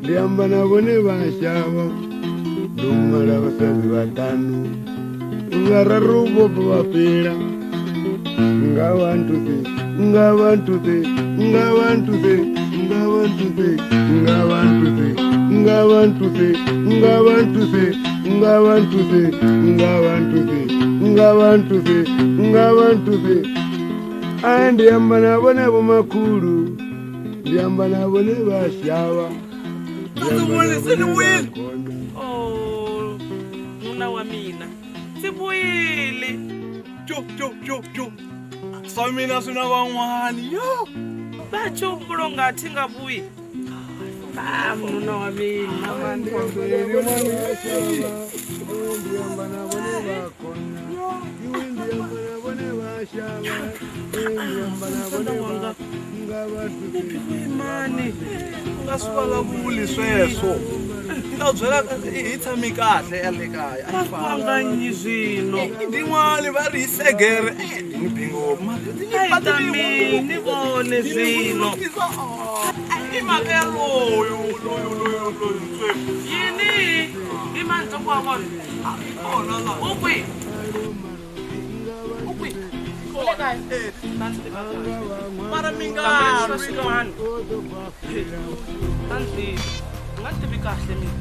Liamba na bone bashaba dumala basazi batanu ngararubo bapira ngabantu andi amba na bone bomakulu liamba na bone bashaba. Oh, muna wa mina. Sibuyile. Jo. Sa mina sina van'wani. Yo. Bacho kulonga thinga buyi. Muna wa mina. Mani. Ngaswala vuli sweswo. Nda byela hi tshami kahle yale kaya. A kwangani zwino. Ndin'wani va ri segere. Ni bingo mali. Ni vone zwino. I mhaka ya loyo. Yini? I manje kwa kona. Ona la. Ukwi. Para minga. Ngati bikahle mina.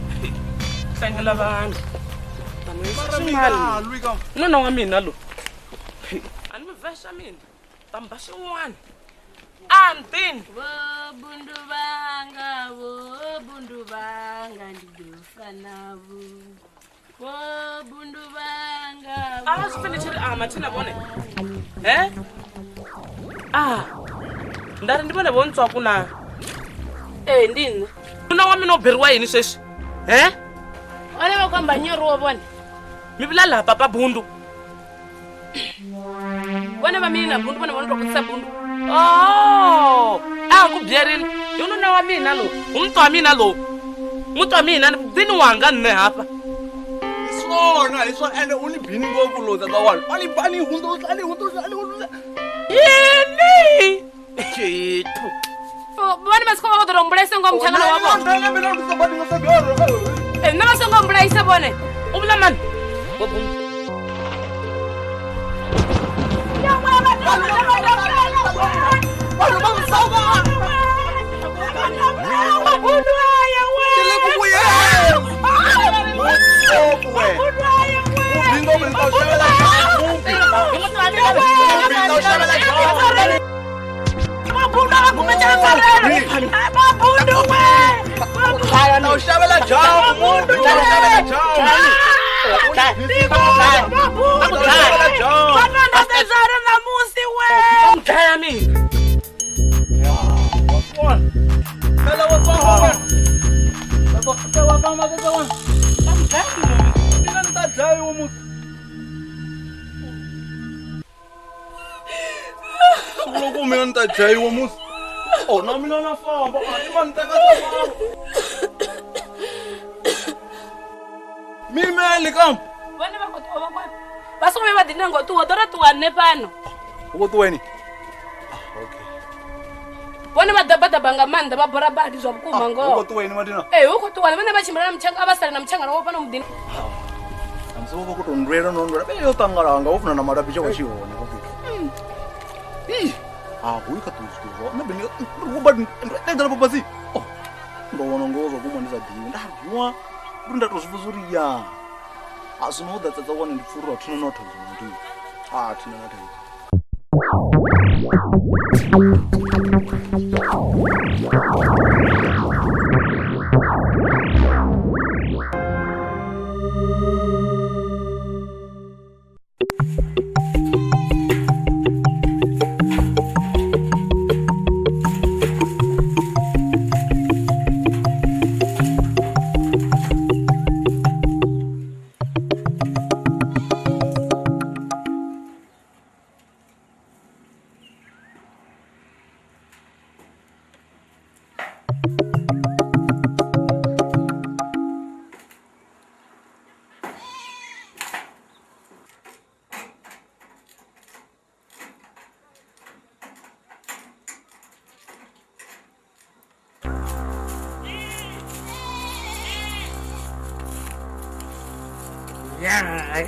Hlangela abantu. Para minga Luika. No wa mina lo. Ani mivesha mina. Tamba xin'wana. Antin. Bundu banga ndidofana vu. Bundu banga. Ala sifinichiri mathina bone. Ndari ndibone bontswa kuna. Ndini. Una wa mina oberiwa yini sweswi? Ole va kwamba nyoro wa bone. Mi vula la papa Bundu. Bone va mina Bundu bone vona ku Bundu. Oh! Ku byerini. Yona wa mina lo. Umntwa wa mina lo. Mutwa wa mina ndini wanga nne hapa. Isona ene unibhini ngokuloza kawana. Alibani hundu. Yini? Chithu. Bone masikho va kudomblesa ngomthangana wa bone. Na masikho ngomblesa bone. Ubula man. Oh, no, mina na famba. Mimeli kam. Bone va kutoba kwa. Basome va dinengo tu odora tu anne pano. Ukutuweni. Okay. Bone madabada banga manda ba bora ba dizwa bukuma ngo. Ukutuweni madina. Ukutuwa bane bachimira mchanga abasala na mchanga no pano mudini. Amsoba kutondwera nondwera beyo tangaranga ufuna na marabicha kwa chiwona. Uyikatuzwa. Nabeni ubadi ndala babasi. Oh. ndo vona ngo zwa kuma ndi sa ḓivhi nda rwa uri nda to zwivhudza uri ya a zwino u ḓadzadza wane ndi pfura thina no thaidzo ndi thina na thaidzo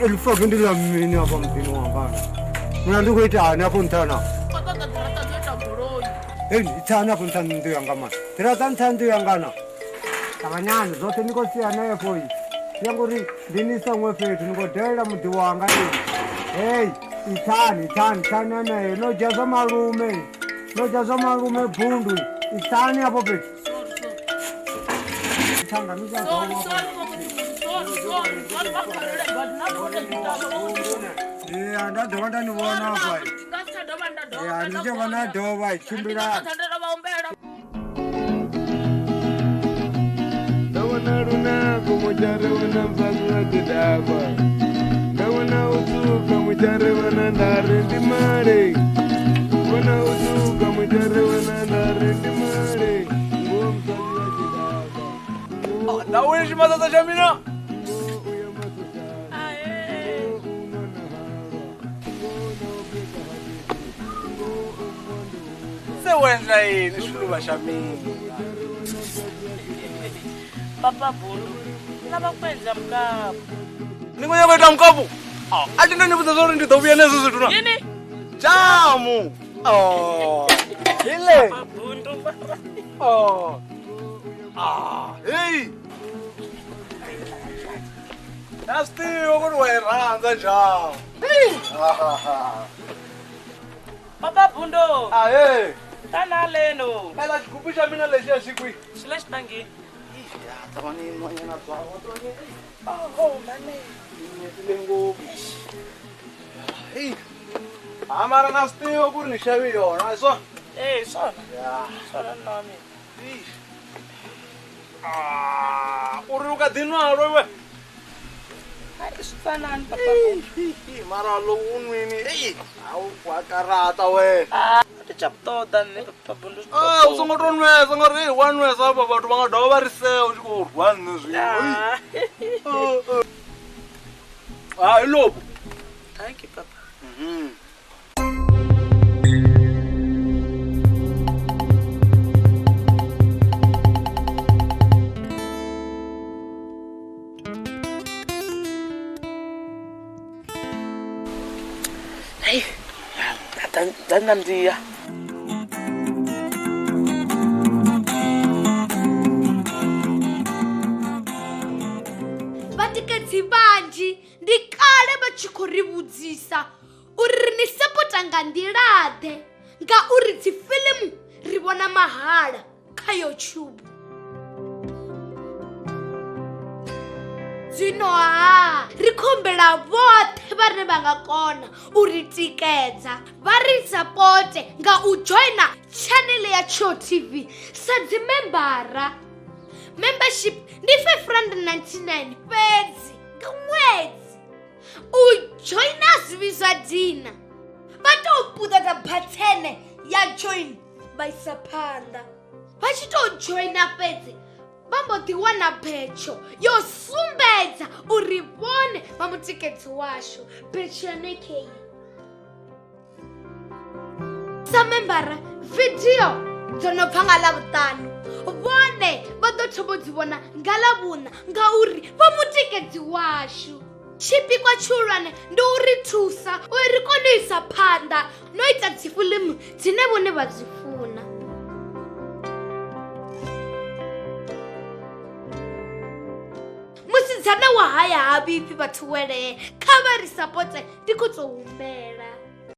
elifake ndila mini hapa mtini wangana mnanduko itaani hapo ntana itaani hapo ntana ndio yangama tirata ntana ndio yangana abanyana zote niko sianaye koi yanguri ndinisa mwefetu niko dela mudi wanga itaani naye nojaza malume Bundu itaani hapo petu itanga mija ndadhova ndaniona pai handichovha nadhova ichimbira ndavona runako mucharevana mfazi vatidakwa ndavona utsuka mucharevana ndari ndimare vona utsuka mucharevana ndari ndimare nguva mfazi vatidakwa ndauye chimasasa cha mina sewenza yini swiluva xa mina Papa Bundu lava kwenza mkapu ni ngo yakweta mkapu a ti ndani vutisa uri ndi ḓo vuya nezwo zwithu na yini jamu ile Papa Bundu hey nastiwo kuti wairhandza jamu Papa Bundu ahe tana leno ela xigubu xa mina lexiya xi kwi xile xitangeni tavani n'wanyana byawa mane nyetile ngopfu mara na swi tiva ku ri ni xavi yona hi swona swona nami u ri u ka dinwalo we swi fanani Papa Bundu mara lowu u nwini a wu wa karata we ti chaptoda ni Papa Bundu u songo to nwesa nga ri wa nwesa va vathu va nga dova va ri sewa xi ku rhwane zwin'we hi lobu thank you Papa hey nandiya vatikedzi vanji ndi kale va tshi khou ri vhudzisa uri ni sapota nga nḓilaḓe ngauri dzifilimu ri vhona mahala kha YouTube. Zwino ri khombela vhoṱhe vhane vha nga kona u ri tikedza vha ri sapote nga u joina channel ya Tsho TV sa dzimembara. Membership ndi R599 fhedzi nga ṅwedzi. U joina zwi zwa dina vha tou puṱata bhathene ya join vha isa phanḓa. Vha tshi tou joina fhedzi vha mbo ḓi wana betsho yo sumbedza uri vhone vha mutikedzi washu betsho ya nekheyi. Sa membara video dzo no bva nga Ḽavhuṱanu vhone vha ḓo thoma dzi vhona nga Ḽavhuṋa ngauri vha mutikedzi washu. Tshipikwa tshihulwane ndi u ri thusa uri ri kone u isa phanḓa no ita dzifilimu dzine vhone vha dzi funa. musidzana wa haya ha vhipfi vhathu wele kha vha ri sapote ndi khou tou humbela